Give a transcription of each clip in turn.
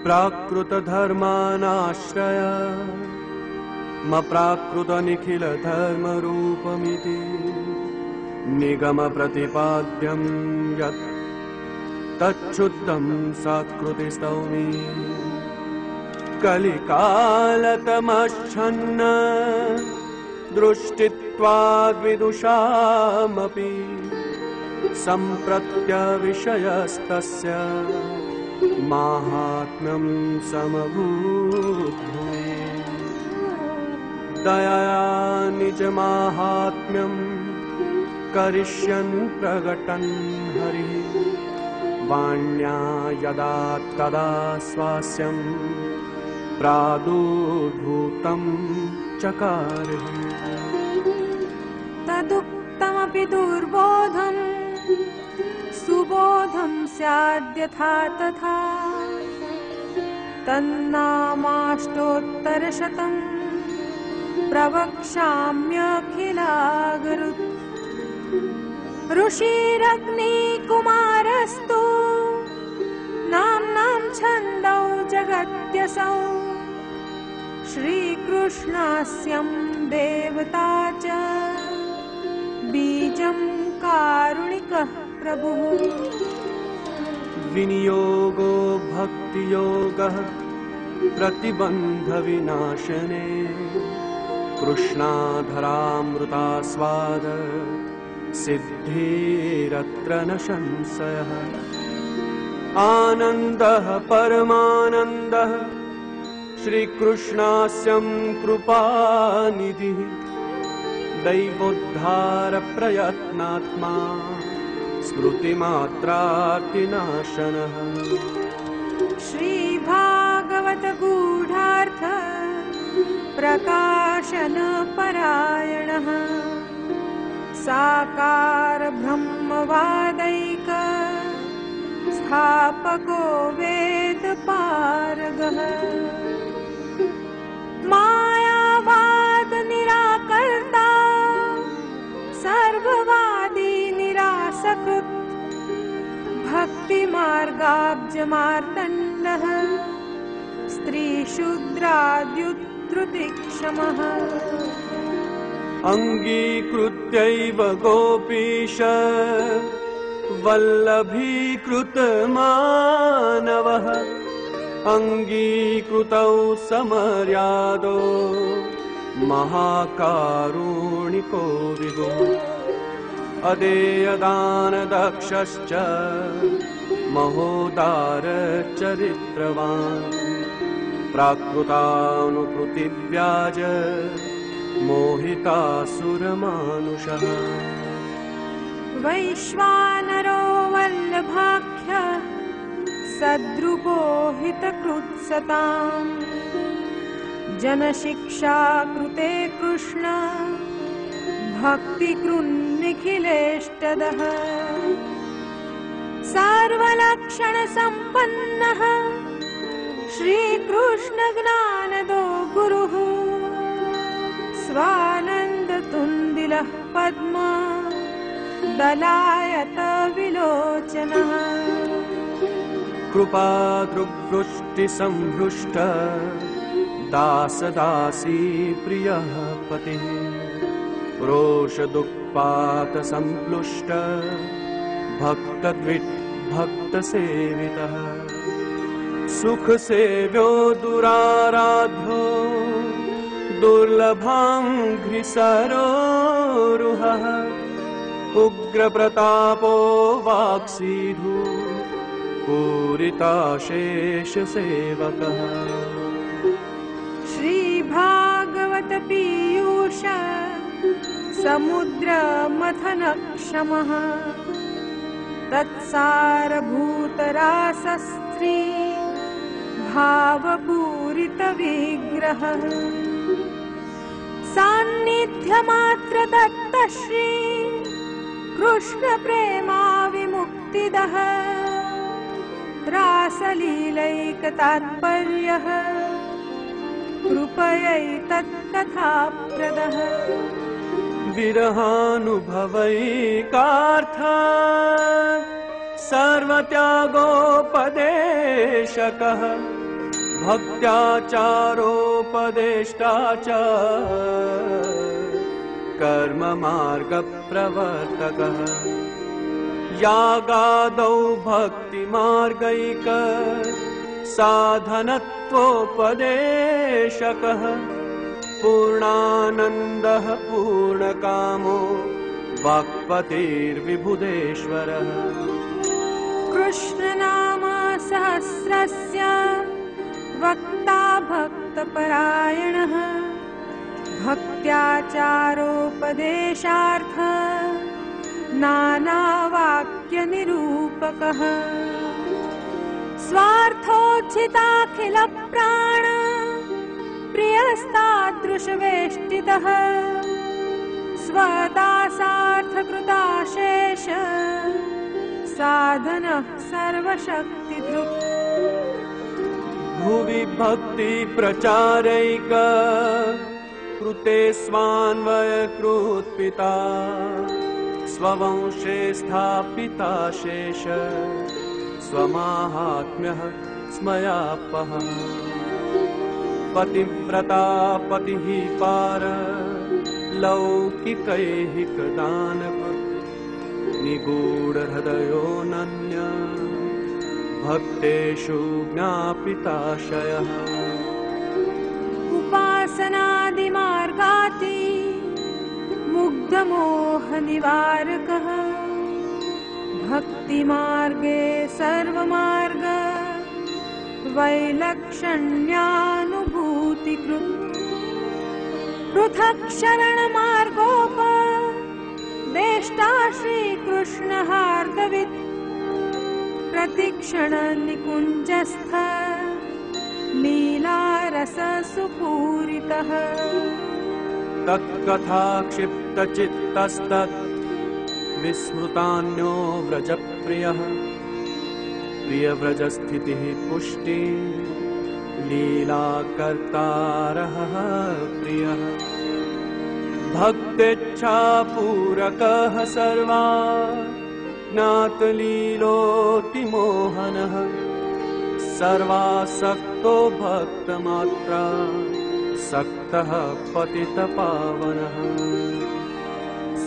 प्राकृतधर्मानाश्रय मप्राकृतनिखिलधर्मरूपमिति निगमप्रतिपाद्यं यत् तच्छुद्धं सत्कृतिस्तौमि कलिकालतमश्छन्न दृष्टित्वाद्विदुषामपि सम्प्रत्यविषयस्तस्य माहात्म्यं समभूद्भुवि दयया निजमाहात्म्यं करिष्यन् प्रकटन् हरिः वाण्या यदा तदा स्वास्यं प्रादुर्भूतं चकार तदुक्तमपि दुर्बोधं सुबोधं स्याद्यथा तथा तन्नामाष्टोत्तरशतं प्रवक्ष्याम्यखिलागरुत् ऋषिरग्निकुमारस्तु नाम्नां छन्दौ जगत्यसौ श्रीकृष्णस्यं देवता च बीजं कारुणिकः प्रभुः विनियोगो भक्तियोगः प्रतिबन्धविनाशने कृष्णाधरामृतास्वाद सिद्धिरत्र न संशयः आनन्दः परमानन्दः श्रीकृष्णास्यं कृपानिधिः दैवोद्धारप्रयत्नात्मा स्मृतिमात्रार्तिनाशनः श्रीभागवत गूढार्थ प्रकाशनपरायणः साकार ब्रह्मवादैक स्थापको वेदपारगः मायावाद निराकर्ता सर्ववादी निरासकृत् भक्तिमार्गाब्जमार्तण्डः स्त्रीशूद्राद्युत्रुतिक्षमः अङ्गीकृत्यैव गोपीश वल्लभीकृतमानवः अङ्गीकृतौ समर्यादो महाकारुणिको विदुः अदेयदानदक्षश्च महोदारचरित्रवान् प्राकृतानुकृतिव्याज मोहितासुरमानुषः वैश्वानरो वल्लभाख्यः सद्रुपो हितकृत्सताम् जनशिक्षा कृते कृष्ण भक्तिकृन्निखिलेष्टदः सर्वलक्षणसम्पन्नः श्रीकृष्णज्ञानदो गुरुः स्वानन्दतुन्दिलः पद्मा दलायत विलोचनः कृपादृवृष्टिसंहृष्ट दासदासी प्रियः पतिः रोषदुःपातसम्प्लुष्ट भक्तसेवितः सुखसेव्यो दुराराध्यो दुर्लभाङ्घ्रिसरोरुहः उग्रप्रतापो वाक्सीधु पूरिताशेषसेवकः श्रीभागवत पीयूष समुद्रमथनक्षमः तत्सारभूतरासस्त्री भावपूरितविग्रहः सान्निध्यमात्रदत्तश्री कृष्णप्रेमाविमुक्तिदः रासलीलैकतात्पर्यः कृपयैतत्कथाप्रदः विरहानुभवैकार्थ सर्वत्यागोपदेशकः भक्त्याचारोपदेष्टा च कर्म मार्ग प्रवर्तकः यागादौ भक्तिमार्गैक साधनत्वोपदेशकः पूर्णानन्दः पूर्णकामो वाक्पतिर्विबुधेश्वरः कृष्णनाम सहस्रस्य वक्ता भक्तपरायणः भक्त्याचारोपदेशार्थ नानावाक्यनिरूपकः स्वार्थोचिताखिलप्राण प्रियस्तादृशवेष्टितः स्वदासार्थकृताशेष साधनः सर्वशक्तिधृक् भुवि भक्ति प्रचारैक कृते स्वान्वयकृत्पिता स्ववंशे स्थापिता शेष स्वमाहात्म्यः स्मयापः पतिव्रता पतिः पार लौकिकैहिकदानकृत् निगूढहृदयोऽनन्य भक्तेषु ज्ञापिताशयः उपासनादिमार्गाति मुग्धमोहनिवारकः भक्तिमार्गे सर्वमार्ग वैलक्षण्यानुभूतिकृत् पृथक् शरणमार्गोपदेष्टा श्रीकृष्णहार्दवित् प्रतिक्षणनिकुञ्जस्थ लीलारससुपूरितः तत्कथा क्षिप्तचित्तस्तत् विस्मृतान्यो व्रजप्रियः प्रियव्रजस्थितिः पुष्टि लीलाकर्तारः प्रियः भक्तेच्छापूरकः सर्वा ज्ञातलीलोऽतिमोहनः सर्वासक्तो भक्तमात्रा सक्तः पतितपावनः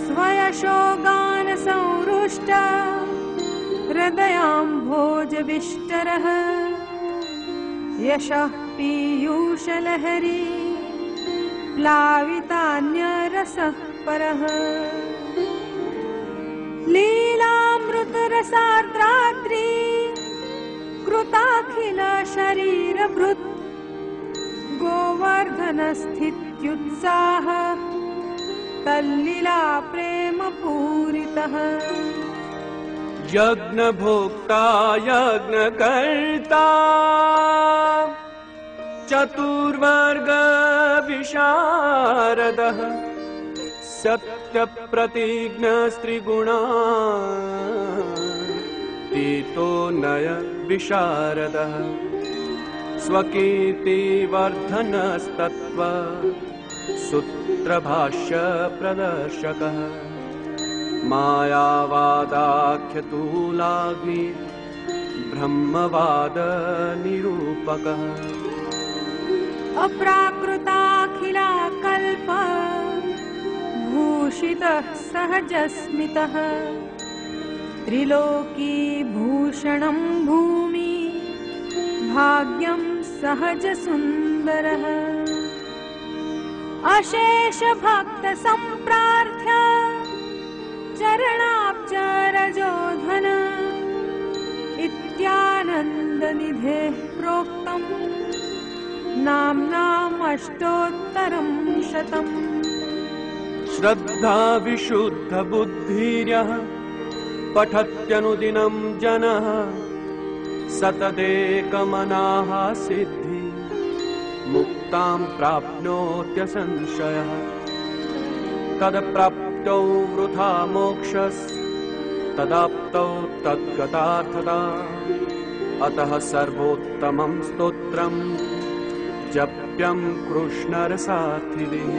स्वयशो गानसंरुष्ट हृदयाम्भोजविष्टरः यशः पीयूषलहरी प्लावितान्यरसः परः लीलामृतरसार्द्राद्री कृताखिल शरीरभृत् गोवर्धनस्थित्युत्साह तल्लीला प्रेमपूरितः यज्ञभोक्ता यज्ञकर्ता चतुर्वर्गविशारदः सत्यप्रतिज्ञस्त्रिगुणा तीतो नय विशारदः स्वकीर्तिवर्धनस्तत्त्व सूत्रभाष्य प्रदर्शकः मायावादाख्यतूलाग्नि ब्रह्मवाद निरूपकः अप्राकृताखिला कल्प भूषितः सहजस्मितः त्रिलोकी भूषणं भूमि भाग्यं सहजसुन्दरः अशेष भक्त सम्प्रार्थ्य चरणाब्जरजोधन इत्यानन्दनिधेः प्रोक्तम् नाम्नामष्टोत्तरं शतम् श्रद्धा विशुद्ध बुद्धिर्यः पठत्यनुदिनं जनः सततेकमनाः सिद्धि मुक्तां प्राप्नोत्यसंशयः तत्प्राप्तौ वृथा मोक्षस्तदाप्तौ तद्गतार्थता अतः सर्वोत्तमं स्तोत्रं जप्यं कृष्णरसार्थिभिः